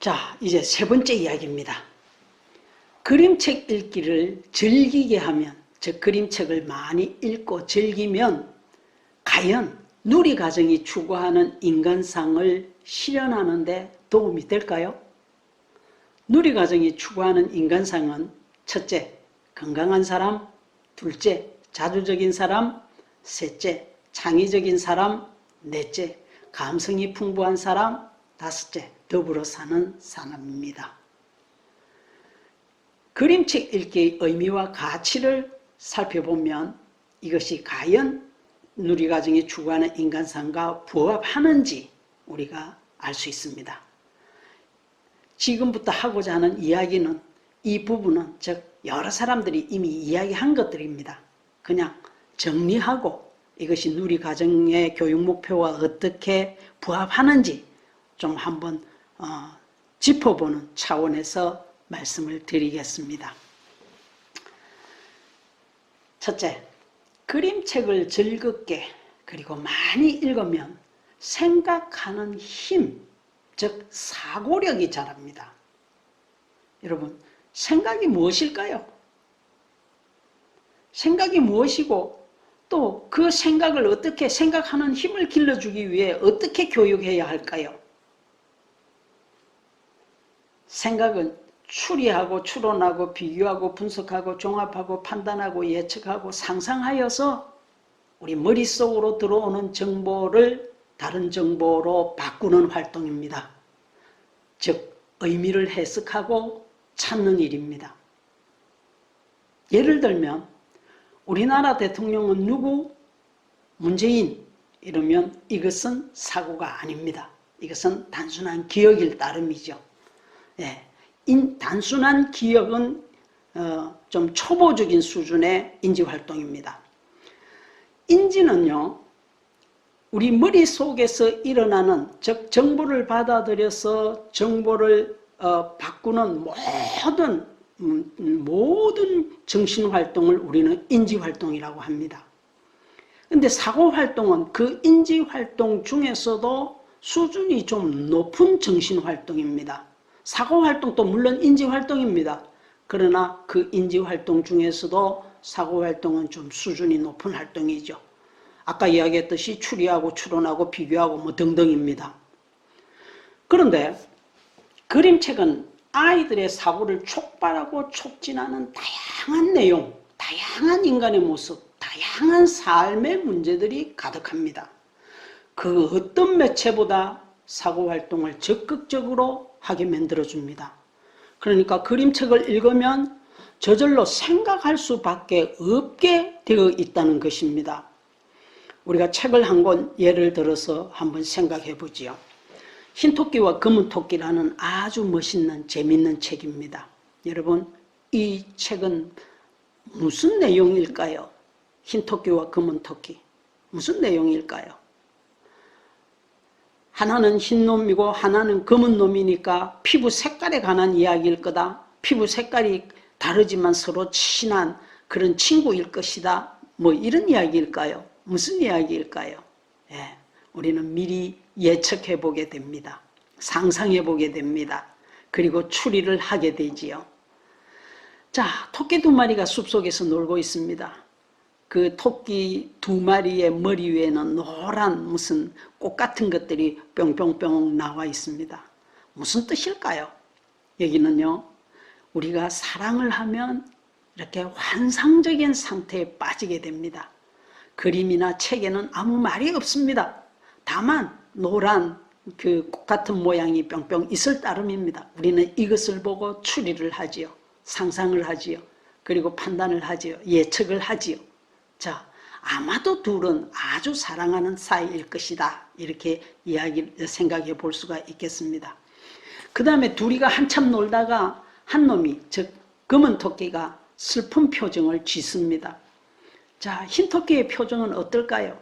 자, 이제 세 번째 이야기입니다. 그림책 읽기를 즐기게 하면, 즉 그림책을 많이 읽고 즐기면 과연 누리과정이 추구하는 인간상을 실현하는 데 도움이 될까요? 누리과정이 추구하는 인간상은 첫째, 건강한 사람, 둘째, 자주적인 사람, 셋째, 창의적인 사람, 넷째, 감성이 풍부한 사람, 다섯째, 더불어 사는 사람입니다. 그림책 읽기의 의미와 가치를 살펴보면 이것이 과연 누리과정이 추구하는 인간상과 부합하는지 우리가 알 수 있습니다. 지금부터 하고자 하는 이야기는 이 부분은 즉 여러 사람들이 이미 이야기한 것들입니다. 그냥 정리하고 이것이 누리과정의 교육 목표와 어떻게 부합하는지 좀 한번 짚어보는 차원에서 말씀을 드리겠습니다. 첫째, 그림책을 즐겁게 그리고 많이 읽으면 생각하는 힘, 즉 사고력이 자랍니다. 여러분, 생각이 무엇일까요? 생각이 무엇이고 또 그 생각을 어떻게 생각하는 힘을 길러주기 위해 어떻게 교육해야 할까요? 생각은 추리하고 추론하고 비교하고 분석하고 종합하고 판단하고 예측하고 상상하여서 우리 머릿속으로 들어오는 정보를 다른 정보로 바꾸는 활동입니다. 즉 의미를 해석하고 찾는 일입니다. 예를 들면 우리나라 대통령은 누구? 문재인 이러면 이것은 사고가 아닙니다. 이것은 단순한 기억일 따름이죠. 예, 단순한 기억은 좀 초보적인 수준의 인지활동입니다. 인지는요, 우리 머릿속에서 일어나는, 즉 정보를 받아들여서 정보를 바꾸는 모든 정신활동을 우리는 인지활동이라고 합니다. 근데 사고활동은 그 인지활동 중에서도 수준이 좀 높은 정신활동입니다. 사고활동도 물론 인지활동입니다. 그러나 그 인지활동 중에서도 사고활동은 좀 수준이 높은 활동이죠. 아까 이야기했듯이 추리하고 추론하고 비교하고 뭐 등등입니다. 그런데 그림책은 아이들의 사고를 촉발하고 촉진하는 다양한 내용, 다양한 인간의 모습, 다양한 삶의 문제들이 가득합니다. 그 어떤 매체보다 사고활동을 적극적으로 하게 만들어줍니다. 그러니까 그림책을 읽으면 저절로 생각할 수밖에 없게 되어 있다는 것입니다. 우리가 책을 한 권 예를 들어서 한번 생각해 보지요. 흰토끼와 검은토끼라는 아주 멋있는 재미있는 책입니다. 여러분, 이 책은 무슨 내용일까요? 흰토끼와 검은토끼 무슨 내용일까요? 하나는 흰 놈이고 하나는 검은 놈이니까 피부 색깔에 관한 이야기일 거다. 피부 색깔이 다르지만 서로 친한 그런 친구일 것이다. 뭐 이런 이야기일까요? 무슨 이야기일까요? 예, 우리는 미리 예측해 보게 됩니다. 상상해 보게 됩니다. 그리고 추리를 하게 되지요. 자, 토끼 두 마리가 숲속에서 놀고 있습니다. 그 토끼 두 마리의 머리 위에는 노란 무슨 꽃 같은 것들이 뿅뿅뿅 나와 있습니다. 무슨 뜻일까요? 여기는요, 우리가 사랑을 하면 이렇게 환상적인 상태에 빠지게 됩니다. 그림이나 책에는 아무 말이 없습니다. 다만 노란 그 꽃 같은 모양이 뿅뿅 있을 따름입니다. 우리는 이것을 보고 추리를 하지요. 상상을 하지요. 그리고 판단을 하지요. 예측을 하지요. 자, 아마도 둘은 아주 사랑하는 사이일 것이다. 이렇게 생각해 볼 수가 있겠습니다. 그 다음에 둘이가 한참 놀다가 한 놈이, 즉 검은 토끼가 슬픈 표정을 짓습니다. 자, 흰 토끼의 표정은 어떨까요?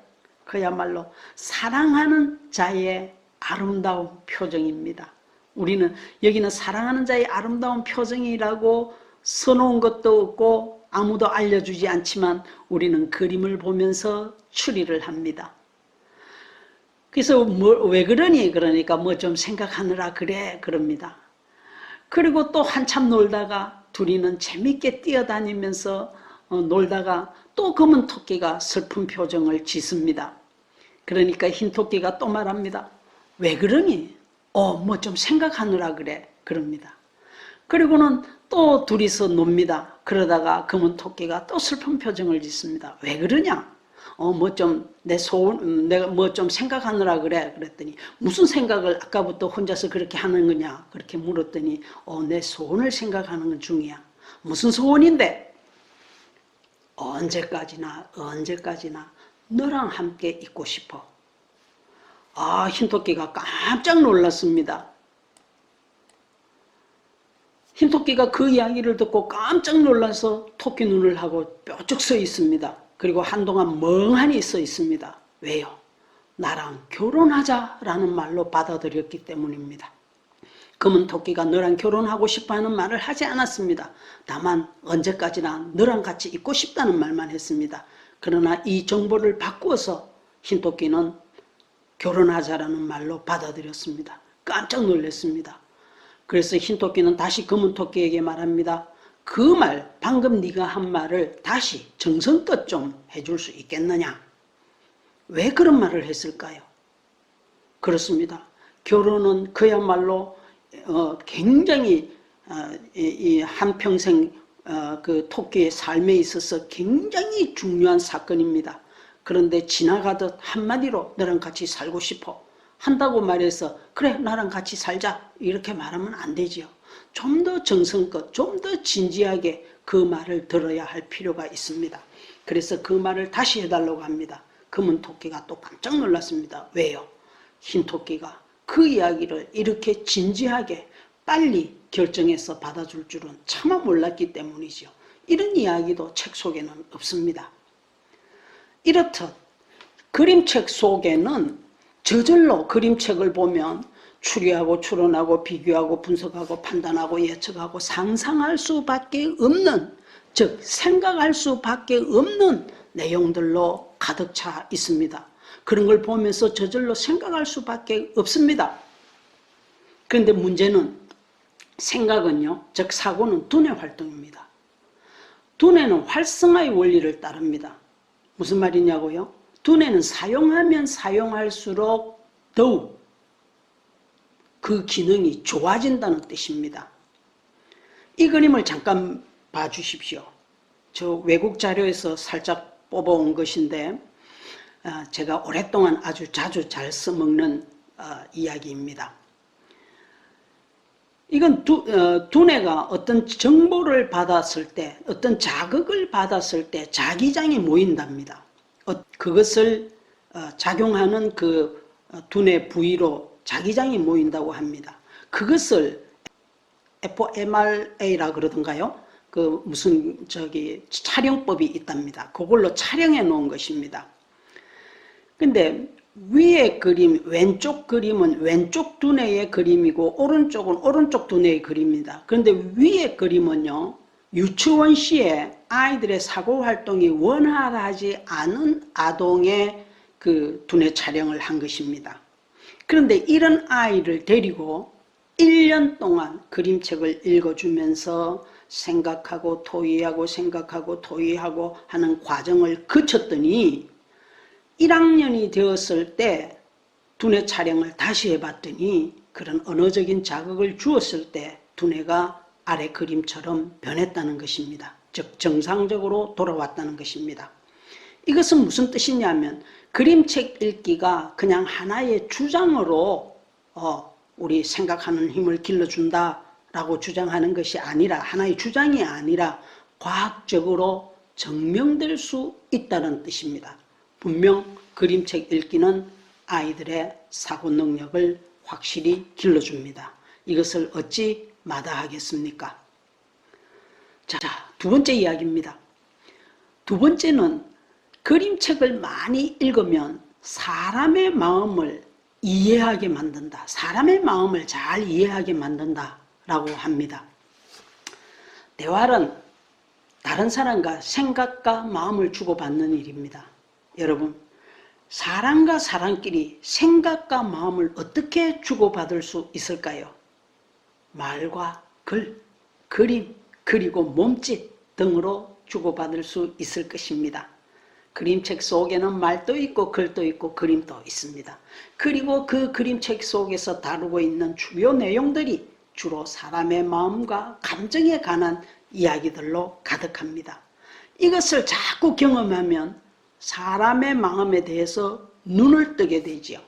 그야말로 사랑하는 자의 아름다운 표정입니다. 우리는 여기는 사랑하는 자의 아름다운 표정이라고 써놓은 것도 없고 아무도 알려주지 않지만 우리는 그림을 보면서 추리를 합니다. 그래서 왜 그러니? 그러니까 뭐 좀 생각하느라 그래 그럽니다. 그리고 또 한참 놀다가 둘이는 재밌게 뛰어다니면서 놀다가 또 검은 토끼가 슬픈 표정을 짓습니다. 그러니까 흰 토끼가 또 말합니다. 왜 그러니? 뭐 좀 생각하느라 그래. 그럽니다. 그리고는 또 둘이서 놉니다. 그러다가 검은 토끼가 또 슬픈 표정을 짓습니다. 왜 그러냐? 뭐 좀 내 소원, 내가 뭐 좀 생각하느라 그래. 그랬더니 무슨 생각을 아까부터 혼자서 그렇게 하는 거냐? 그렇게 물었더니 내 소원을 생각하는 중이야. 무슨 소원인데? 언제까지나 너랑 함께 있고 싶어. 흰토끼가 깜짝 놀랐습니다. 흰토끼가 그 이야기를 듣고 깜짝 놀라서 토끼 눈을 하고 뾰쭉 서 있습니다. 그리고 한동안 멍하니 서 있습니다. 왜요? 나랑 결혼하자라는 말로 받아들였기 때문입니다. 검은 토끼가 너랑 결혼하고 싶어하는 말을 하지 않았습니다. 다만 언제까지나 너랑 같이 있고 싶다는 말만 했습니다. 그러나 이 정보를 바꾸어서 흰토끼는 결혼하자라는 말로 받아들였습니다. 깜짝 놀랐습니다. 그래서 흰토끼는 다시 검은 토끼에게 말합니다. 그 말, 방금 네가 한 말을 다시 정성껏 좀 해줄 수 있겠느냐? 왜 그런 말을 했을까요? 그렇습니다. 결혼은 그야말로 굉장히 이 한평생 그 토끼의 삶에 있어서 굉장히 중요한 사건입니다. 그런데 지나가듯 한마디로 너랑 같이 살고 싶어 한다고 말해서 그래 나랑 같이 살자 이렇게 말하면 안 되지요. 좀 더 정성껏 좀 더 진지하게 그 말을 들어야 할 필요가 있습니다. 그래서 그 말을 다시 해달라고 합니다. 검은 토끼가 또 깜짝 놀랐습니다. 왜요? 흰 토끼가 그 이야기를 이렇게 진지하게 빨리 결정해서 받아줄 줄은 차마 몰랐기 때문이죠. 이런 이야기도 책 속에는 없습니다. 이렇듯 그림책 속에는 저절로 그림책을 보면 추리하고 추론하고 비교하고 분석하고 판단하고 예측하고 상상할 수밖에 없는, 즉 생각할 수밖에 없는 내용들로 가득 차 있습니다. 그런 걸 보면서 저절로 생각할 수밖에 없습니다. 그런데 문제는 생각은요, 즉 사고는 두뇌 활동입니다. 두뇌는 활성화의 원리를 따릅니다. 무슨 말이냐고요? 두뇌는 사용하면 사용할수록 더욱 그 기능이 좋아진다는 뜻입니다. 이 그림을 잠깐 봐주십시오. 저 외국 자료에서 살짝 뽑아온 것인데 제가 오랫동안 아주 자주 잘 써먹는 이야기입니다. 이건 두뇌가 어떤 정보를 받았을 때, 어떤 자극을 받았을 때 자기장이 모인답니다. 그것을 작용하는 그 두뇌 부위로 자기장이 모인다고 합니다. 그것을 fMRA라 그러던가요? 그 무슨 촬영법이 있답니다. 그걸로 촬영해 놓은 것입니다. 근데 위의 그림, 왼쪽 그림은 왼쪽 두뇌의 그림이고 오른쪽은 오른쪽 두뇌의 그림입니다. 그런데 위의 그림은요, 유치원 시에 아이들의 사고활동이 원활하지 않은 아동의 그 두뇌 촬영을 한 것입니다. 그런데 이런 아이를 데리고 1년 동안 그림책을 읽어주면서 생각하고 토의하고 생각하고 토의하고 하는 과정을 거쳤더니 1학년이 되었을 때 두뇌 촬영을 다시 해봤더니 그런 언어적인 자극을 주었을 때 두뇌가 아래 그림처럼 변했다는 것입니다. 즉 정상적으로 돌아왔다는 것입니다. 이것은 무슨 뜻이냐면 그림책 읽기가 그냥 하나의 주장으로 우리 생각하는 힘을 길러준다라고 주장하는 것이 아니라, 하나의 주장이 아니라 과학적으로 증명될 수 있다는 뜻입니다. 분명 그림책 읽기는 아이들의 사고 능력을 확실히 길러줍니다. 이것을 어찌 마다하겠습니까? 자, 두 번째 이야기입니다. 두 번째는 그림책을 많이 읽으면 사람의 마음을 이해하게 만든다. 사람의 마음을 잘 이해하게 만든다라고 합니다. 대화는 다른 사람과 생각과 마음을 주고받는 일입니다. 여러분, 사람과 사람끼리 생각과 마음을 어떻게 주고받을 수 있을까요? 말과 글, 그림, 그리고 몸짓 등으로 주고받을 수 있을 것입니다. 그림책 속에는 말도 있고 글도 있고 그림도 있습니다. 그리고 그 그림책 속에서 다루고 있는 주요 내용들이 주로 사람의 마음과 감정에 관한 이야기들로 가득합니다. 이것을 자꾸 경험하면 사람의 마음에 대해서 눈을 뜨게 되지요.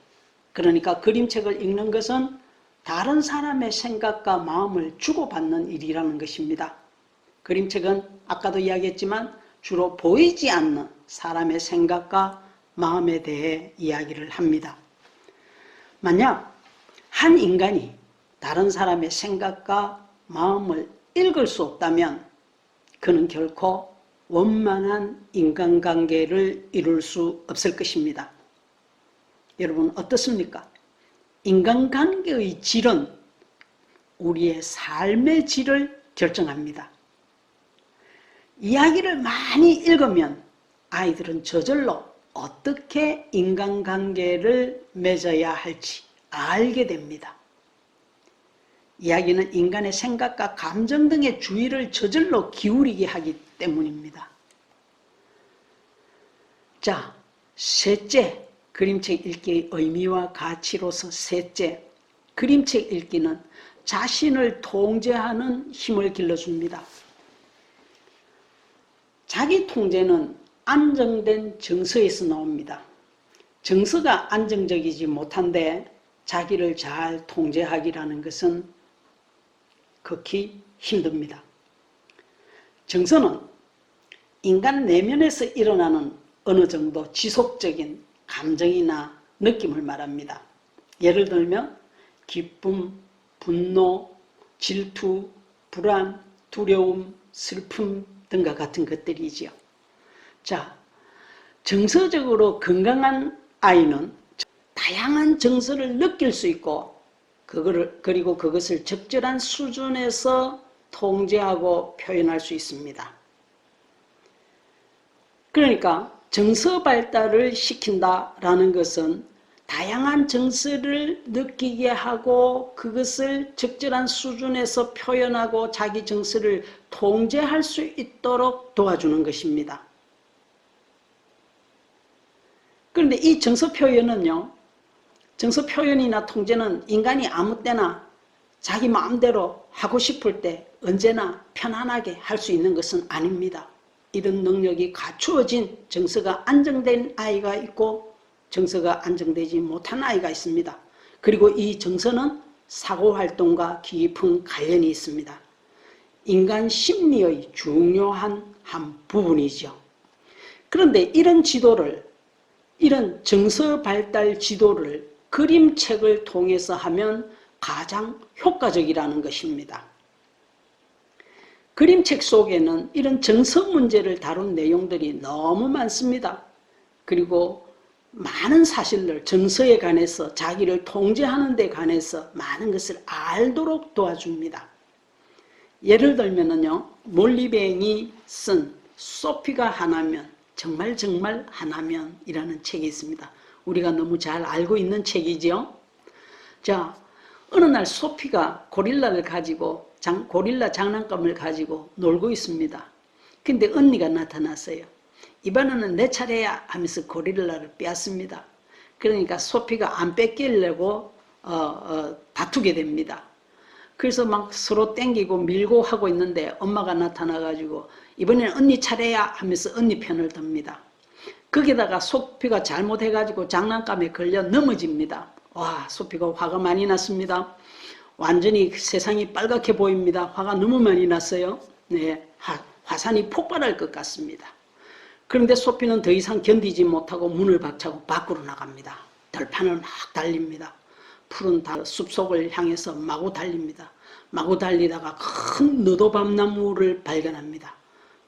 그러니까 그림책을 읽는 것은 다른 사람의 생각과 마음을 주고받는 일이라는 것입니다. 그림책은 아까도 이야기했지만 주로 보이지 않는 사람의 생각과 마음에 대해 이야기를 합니다. 만약 한 인간이 다른 사람의 생각과 마음을 읽을 수 없다면 그는 결코 원만한 인간관계를 이룰 수 없을 것입니다. 여러분 어떻습니까? 인간관계의 질은 우리의 삶의 질을 결정합니다. 이야기를 많이 읽으면 아이들은 저절로 어떻게 인간관계를 맺어야 할지 알게 됩니다. 이야기는 인간의 생각과 감정 등의 주의를 저절로 기울이게 하기 때문입니다. 자, 셋째, 그림책 읽기의 의미와 가치로서 셋째, 그림책 읽기는 자신을 통제하는 힘을 길러줍니다. 자기 통제는 안정된 정서에서 나옵니다. 정서가 안정적이지 못한데 자기를 잘 통제하기라는 것은 극히 힘듭니다. 정서는 인간 내면에서 일어나는 어느 정도 지속적인 감정이나 느낌을 말합니다. 예를 들면 기쁨, 분노, 질투, 불안, 두려움, 슬픔 등과 같은 것들이지요. 자, 정서적으로 건강한 아이는 다양한 정서를 느낄 수 있고 그리고 그것을 적절한 수준에서 통제하고 표현할 수 있습니다. 그러니까 정서 발달을 시킨다라는 것은 다양한 정서를 느끼게 하고 그것을 적절한 수준에서 표현하고 자기 정서를 통제할 수 있도록 도와주는 것입니다. 그런데 이 정서 표현은요, 정서 표현이나 통제는 인간이 아무 때나 자기 마음대로 하고 싶을 때 언제나 편안하게 할 수 있는 것은 아닙니다. 이런 능력이 갖추어진 정서가 안정된 아이가 있고 정서가 안정되지 못한 아이가 있습니다. 그리고 이 정서는 사고활동과 깊은 관련이 있습니다. 인간 심리의 중요한 한 부분이죠. 그런데 이런 정서 발달 지도를 그림책을 통해서 하면 가장 효과적이라는 것입니다. 그림책 속에는 이런 정서 문제를 다룬 내용들이 너무 많습니다. 그리고 많은 사실들, 정서에 관해서 자기를 통제하는 데 관해서 많은 것을 알도록 도와줍니다. 예를 들면요, 몰리뱅이 쓴 소피가 하나면, 정말 하나면이라는 책이 있습니다. 우리가 너무 잘 알고 있는 책이죠. 자, 어느 날 소피가 고릴라 장난감을 가지고 놀고 있습니다. 근데 언니가 나타났어요. 이번에는 내 차례야 하면서 고릴라를 빼앗습니다. 그러니까 소피가 안 뺏기려고 다투게 됩니다. 그래서 막 서로 땡기고 밀고 하고 있는데 엄마가 나타나가지고 이번에는 언니 차례야 하면서 언니 편을 듭니다. 거기다가 소피가 잘못해가지고 장난감에 걸려 넘어집니다. 와, 소피가 화가 많이 났습니다. 완전히 세상이 빨갛게 보입니다. 화가 너무 많이 났어요. 네, 화산이 폭발할 것 같습니다. 그런데 소피는 더 이상 견디지 못하고 문을 박차고 밖으로 나갑니다. 들판을 막 달립니다. 푸른 숲속을 향해서 마구 달립니다. 마구 달리다가 큰 너도밤나무를 발견합니다.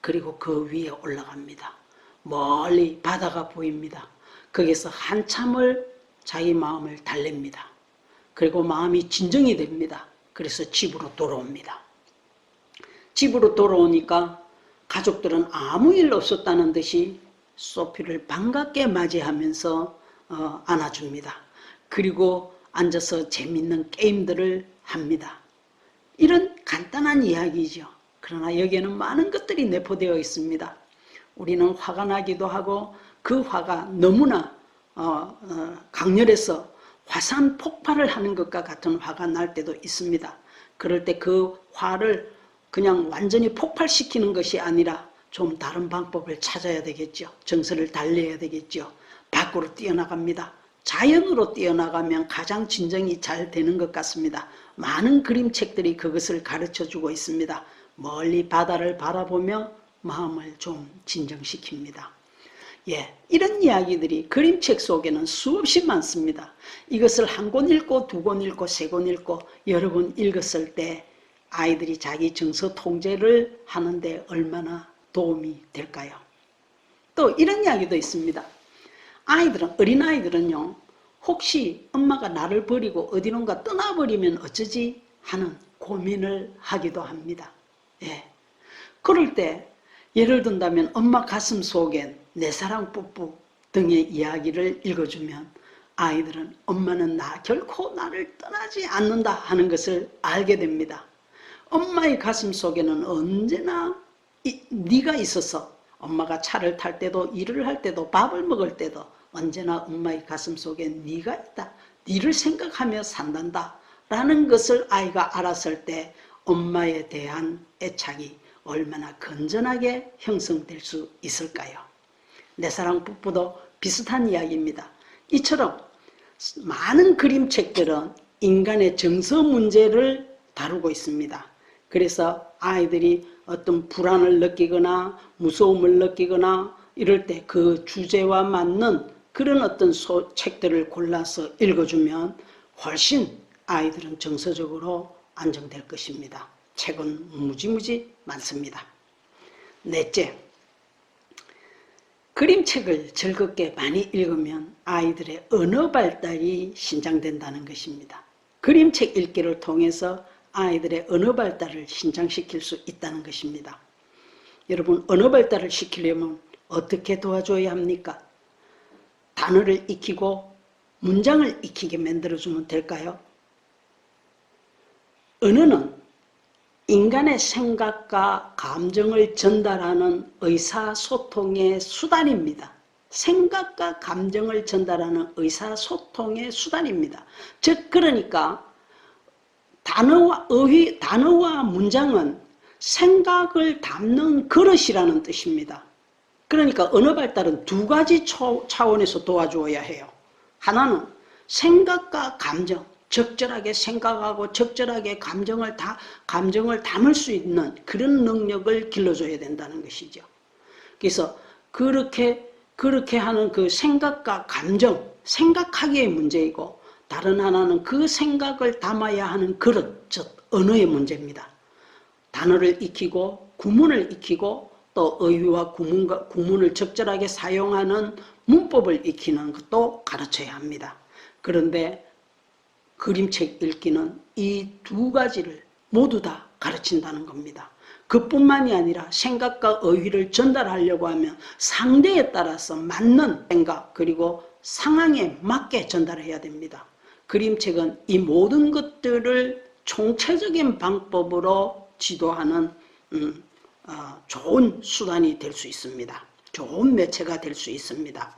그리고 그 위에 올라갑니다. 멀리 바다가 보입니다. 거기서 한참을 자기 마음을 달랩니다. 그리고 마음이 진정이 됩니다. 그래서 집으로 돌아옵니다. 집으로 돌아오니까 가족들은 아무 일 없었다는 듯이 소피를 반갑게 맞이하면서 안아줍니다. 그리고 앉아서 재밌는 게임들을 합니다. 이런 간단한 이야기죠. 그러나 여기에는 많은 것들이 내포되어 있습니다. 우리는 화가 나기도 하고 그 화가 너무나 강렬해서 화산 폭발을 하는 것과 같은 화가 날 때도 있습니다. 그럴 때 그 화를 그냥 완전히 폭발시키는 것이 아니라 좀 다른 방법을 찾아야 되겠죠. 정서를 달래야 되겠죠. 밖으로 뛰어나갑니다. 자연으로 뛰어나가면 가장 진정이 잘 되는 것 같습니다. 많은 그림책들이 그것을 가르쳐주고 있습니다. 멀리 바다를 바라보며 마음을 좀 진정시킵니다. 이런 이야기들이 그림책 속에는 수없이 많습니다. 이것을 한 권 읽고 두 권 읽고 세 권 읽고 여러 권 읽었을 때 아이들이 자기 정서 통제를 하는데 얼마나 도움이 될까요? 또 이런 이야기도 있습니다. 어린아이들은요, 혹시 엄마가 나를 버리고 어디론가 떠나버리면 어쩌지 하는 고민을 하기도 합니다. 그럴 때 예를 든다면 엄마 가슴 속엔 내 사랑 뿜뿜 등의 이야기를 읽어주면 아이들은 엄마는 결코 나를 떠나지 않는다 하는 것을 알게 됩니다. 엄마의 가슴 속에는 언제나 네가 있어서 엄마가 차를 탈 때도 일을 할 때도 밥을 먹을 때도 언제나 엄마의 가슴 속에 네가 있다. 네를 생각하며 산단다. 라는 것을 아이가 알았을 때 엄마에 대한 애착이 얼마나 건전하게 형성될 수 있을까요? 내 사랑 뿜뿜도 비슷한 이야기입니다. 이처럼 많은 그림책들은 인간의 정서 문제를 다루고 있습니다. 그래서 아이들이 어떤 불안을 느끼거나 무서움을 느끼거나 이럴 때 그 주제와 맞는 그런 어떤 책들을 골라서 읽어주면 훨씬 아이들은 정서적으로 안정될 것입니다. 책은 무지무지 많습니다. 넷째, 그림책을 즐겁게 많이 읽으면 아이들의 언어 발달이 신장된다는 것입니다. 그림책 읽기를 통해서 아이들의 언어 발달을 신장시킬 수 있다는 것입니다. 여러분, 언어 발달을 시키려면 어떻게 도와줘야 합니까? 단어를 익히고 문장을 익히게 만들어주면 될까요? 언어는 인간의 생각과 감정을 전달하는 의사소통의 수단입니다. 생각과 감정을 전달하는 의사소통의 수단입니다. 즉 그러니까 단어와 문장은 생각을 담는 그릇이라는 뜻입니다. 그러니까 언어 발달은 두 가지 차원에서 도와주어야 해요. 하나는 생각과 감정, 적절하게 생각하고 적절하게 감정을 담을 수 있는 그런 능력을 길러줘야 된다는 것이죠. 그래서 그렇게 하는 그 생각과 감정, 생각하기의 문제이고 다른 하나는 그 생각을 담아야 하는 그릇, 즉 언어의 문제입니다. 단어를 익히고 구문을 익히고 또 어휘와 구문을 적절하게 사용하는 문법을 익히는 것도 가르쳐야 합니다. 그런데 그림책 읽기는 이 두 가지를 모두 다 가르친다는 겁니다. 그뿐만이 아니라 생각과 어휘를 전달하려고 하면 상대에 따라서 맞는 생각 그리고 상황에 맞게 전달해야 됩니다. 그림책은 이 모든 것들을 총체적인 방법으로 지도하는 좋은 수단이 될 수 있습니다. 좋은 매체가 될 수 있습니다.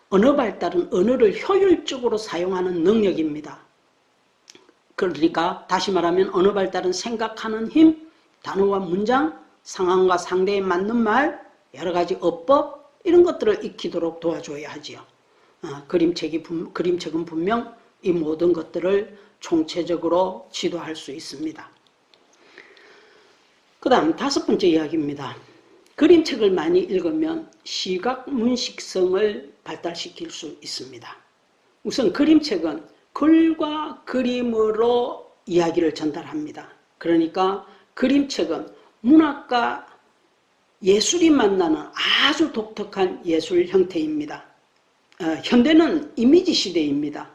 언어 발달은 언어를 효율적으로 사용하는 능력입니다. 그러니까 다시 말하면 언어 발달은 생각하는 힘, 단어와 문장, 상황과 상대에 맞는 말, 여러 가지 어법 이런 것들을 익히도록 도와줘야 하지요. 그림책은 분명 이 모든 것들을 총체적으로 지도할 수 있습니다. 그 다음 5번째 이야기입니다. 그림책을 많이 읽으면 시각 문식성을 발달시킬 수 있습니다. 우선 그림책은 글과 그림으로 이야기를 전달합니다. 그러니까 그림책은 문학과 예술이 만나는 아주 독특한 예술 형태입니다. 현대는 이미지 시대입니다.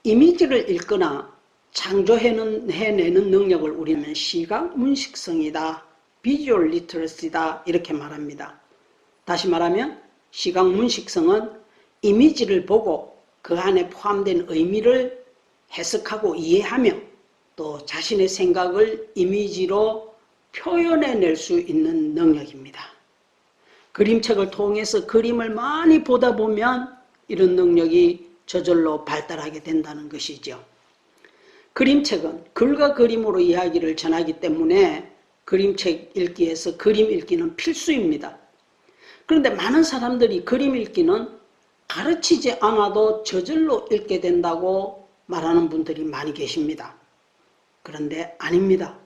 이미지를 읽거나 창조해내는 능력을 우리는 시각 문식성이다, 비주얼 리터러시다 이렇게 말합니다. 다시 말하면 시각 문식성은 이미지를 보고 그 안에 포함된 의미를 해석하고 이해하며 또 자신의 생각을 이미지로 표현해낼 수 있는 능력입니다. 그림책을 통해서 그림을 많이 보다 보면 이런 능력이 저절로 발달하게 된다는 것이죠. 그림책은 글과 그림으로 이야기를 전하기 때문에 그림책 읽기에서 그림 읽기는 필수입니다. 그런데 많은 사람들이 그림 읽기는 가르치지 않아도 저절로 읽게 된다고 말하는 분들이 많이 계십니다. 그런데 아닙니다.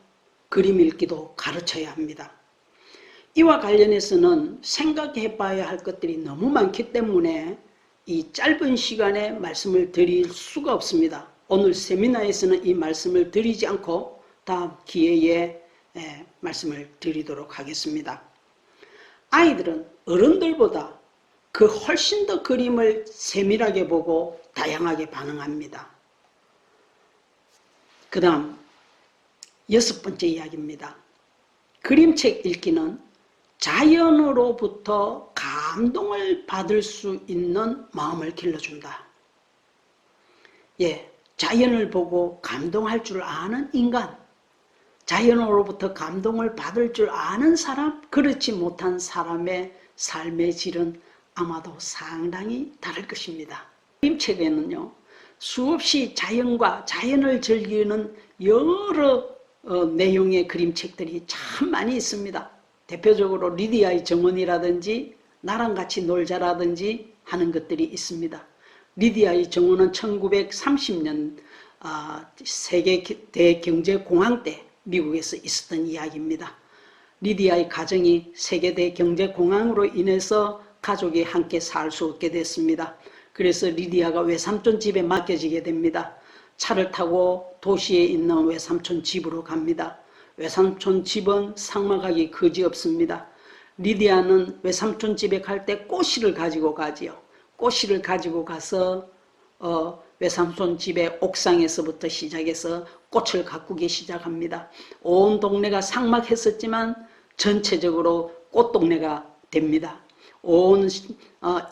그림 읽기도 가르쳐야 합니다. 이와 관련해서는 생각해 봐야 할 것들이 너무 많기 때문에 이 짧은 시간에 말씀을 드릴 수가 없습니다. 오늘 세미나에서는 이 말씀을 드리지 않고 다음 기회에 말씀을 드리도록 하겠습니다. 아이들은 어른들보다 그 훨씬 더 그림을 세밀하게 보고 다양하게 반응합니다. 그 다음 6번째 이야기입니다. 그림책 읽기는 자연으로부터 감동을 받을 수 있는 마음을 길러준다. 자연을 보고 감동할 줄 아는 인간, 자연으로부터 감동을 받을 줄 아는 사람, 그렇지 못한 사람의 삶의 질은 아마도 상당히 다를 것입니다. 그림책에는요, 수없이 자연과 자연을 즐기는 여러 내용의 그림책들이 참 많이 있습니다. 대표적으로 리디아의 정원이라든지 나랑 같이 놀자라든지 하는 것들이 있습니다. 리디아의 정원은 1930년 세계 대경제공황 때 미국에서 있었던 이야기입니다. 리디아의 가정이 세계 대경제공황으로 인해서 가족이 함께 살 수 없게 됐습니다. 그래서 리디아가 외삼촌 집에 맡겨지게 됩니다. 차를 타고 도시에 있는 외삼촌 집으로 갑니다. 외삼촌 집은 삭막하기 그지없습니다. 리디아는 외삼촌 집에 갈 때 꼬시를 가지고 가지요. 꼬시를 가지고 가서 외삼촌 집의 옥상에서부터 시작해서 꽃을 가꾸기 시작합니다. 온 동네가 삭막했었지만 전체적으로 꽃동네가 됩니다. 온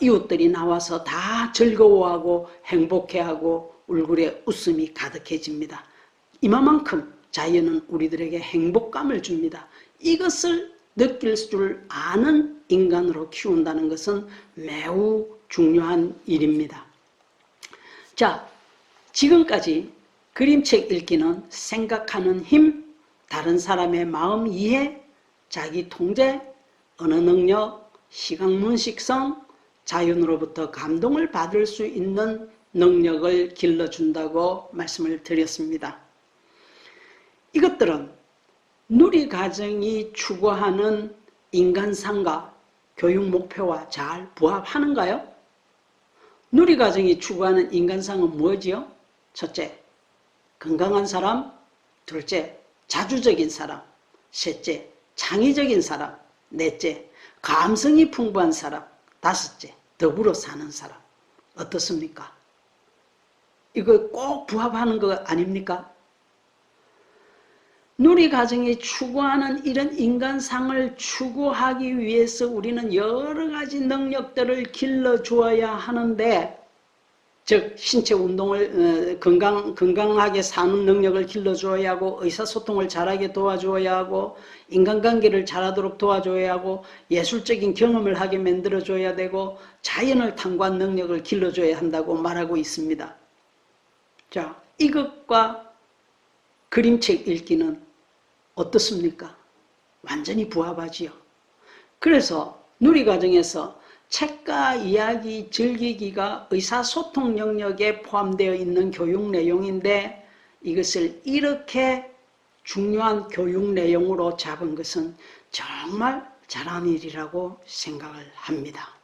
이웃들이 나와서 다 즐거워하고 행복해하고 얼굴에 웃음이 가득해집니다. 이만큼 자연은 우리들에게 행복감을 줍니다. 이것을 느낄 줄 아는 인간으로 키운다는 것은 매우 중요한 일입니다. 자, 지금까지 그림책 읽기는 생각하는 힘, 다른 사람의 마음 이해, 자기 통제, 언어 능력, 시각문식성, 자연으로부터 감동을 받을 수 있는 능력을 길러준다고 말씀을 드렸습니다. 이것들은 누리과정이 추구하는 인간상과 교육 목표와 잘 부합하는가요? 누리과정이 추구하는 인간상은 뭐지요? 첫째, 건강한 사람. 둘째, 자주적인 사람. 셋째, 창의적인 사람. 넷째, 감성이 풍부한 사람. 다섯째, 더불어 사는 사람. 어떻습니까? 이거 꼭 부합하는 거 아닙니까? 누리과정이 추구하는 이런 인간상을 추구하기 위해서 우리는 여러 가지 능력들을 길러주어야 하는데, 즉 신체 운동을 건강하게 사는 능력을 길러주어야 하고, 의사소통을 잘하게 도와주어야 하고, 인간관계를 잘하도록 도와줘야 하고, 예술적인 경험을 하게 만들어줘야 되고, 자연을 탐구한 능력을 길러줘야 한다고 말하고 있습니다. 자, 이것과 그림책 읽기는 어떻습니까? 완전히 부합하지요. 그래서 누리과정에서 책과 이야기 즐기기가 의사소통 영역에 포함되어 있는 교육 내용인데, 이것을 이렇게 중요한 교육 내용으로 잡은 것은 정말 잘한 일이라고 생각을 합니다.